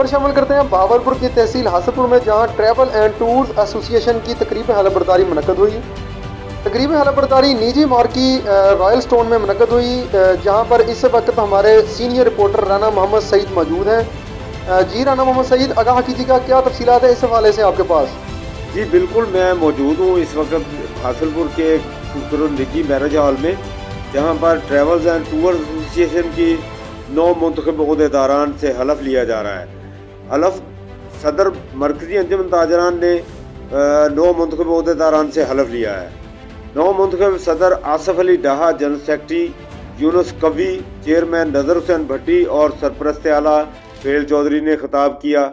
खबर शामिल करते हैं भावलपुर की तहसील हासिल पुर में, जहां ट्रेवल एंड टूर्स एसोसिएशन की तकरीब बर्दारी मुनक्कद हुई। तकरीब बर्दारी निजी मार्की रॉयल स्टोन में मुनक्कद हुई, जहां पर इस वक्त हमारे सीनियर रिपोर्टर राना मोहम्मद सईद मौजूद हैं। जी राना मोहम्मद सईद, आगाह कीजिएगा, क्या तफसीलात है इस हवाले से आपके पास? जी बिल्कुल, मैं मौजूद हूँ इस वक्त हासिल पुर के खूबसूरत निजी मैरिज हॉल में, जहाँ पर ट्रेवल्स एंड टूर्स एसोसिएशन की नोमंतखब अहदेदारान से हलफ लिया जा रहा है। हलफ सदर मरकजी अंजमन ताजरान ने नोमंतखब अहदेदारान से हलफ लिया है। नोमंतखब सदर आसफ अली ड्ाहा, जनरल सैकटरी यूनस कवी, चेयरमैन हुसैन बभट्टी और सरपरस्त आला सहैल चौहदरी ने खिताब किया।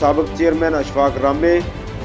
साबिक चेयरमैन अशफाक रामे,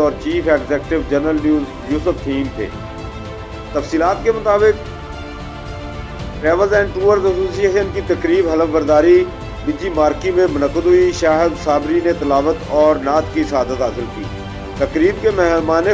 और chief executive general Yusuf theme थे। तफसीलात के मुताबिक ट्रेवल्स एंड टूर्स एसोसिएशन की तकरीब हलफ बर्दारी निजी मार्की में मुनक्कद हुई। शाहिद साबरी ने तलावत और नात की शहादत हासिल की। तकरीब के मेहमान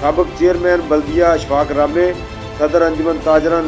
साबिक चेयरमैन बल्दिया अशफाक रामे, सदर अंजमन ताजरान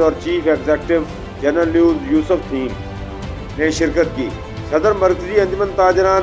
और chief executive general Yusuf theme ने शिरकत की। सदर मरकजी अंजमन ताजरान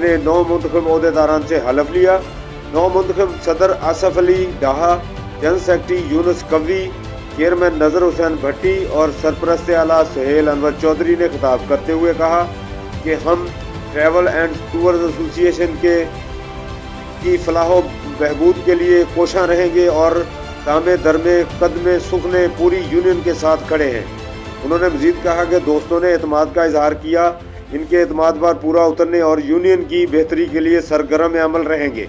ने नोमंतखब अहदेदारान से हलफ लिया। नोमंतखब सदर आसफ अली ड्ाहा, जनरल सेक्रेटरी यूनस कवी, चेयरमैन हुसैन बभट्टी और सरपरस्त आला सहेल चौधरी ने खिताब करते हुए कहा कि हम ट्रेवल एंड टूर्स एसोसिएशन की फलाह बहबूद के लिए कोशां रहेंगे और दामे दरमे कदमे सुखने पूरी यूनियन के साथ खड़े हैं। उन्होंने मजीद कहा कि दोस्तों ने एतमाद का इजहार किया, इनके एतमाद पर पूरा उतरने और यूनियन की बेहतरी के लिए सरगर्म अमल रहेंगे।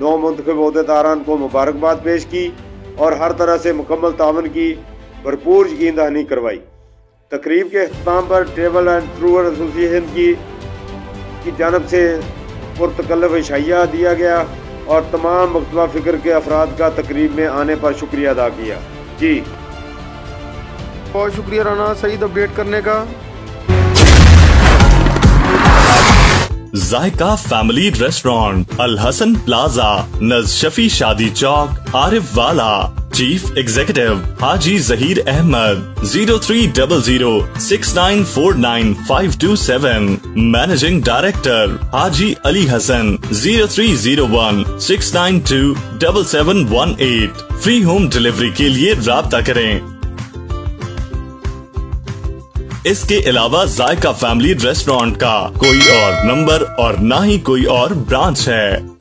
नोमंतखब अहदेदारान को मुबारकबाद पेश की और हर तरह से मुकम्मल तावन की भरपूर यकीन दहानी करवाई। तकरीब के अख्ताम पर ट्रेवल एंड टूर्स एसोसिएशन की जानब से पुरतकल्लफ इशाइया दिया गया और तमाम मकतबा फ़िक्र के अफराद का तकरीब में आने पर शुक्रिया अदा किया। जी बहुत शुक्रिया राना सईद अपडेट करने का। Zaika family restaurant, Al Hasan plaza, नजशफी Shadi Chowk, Arifwala. Chief executive Haji Zaheer Ahmed, 030069495527। Managing director Haji Ali Hasan, 030169277718। Free home delivery के लिए राब्ता करें। इसके अलावा जायका फैमिली रेस्टोरेंट का कोई और नंबर और ना ही कोई और ब्रांच है।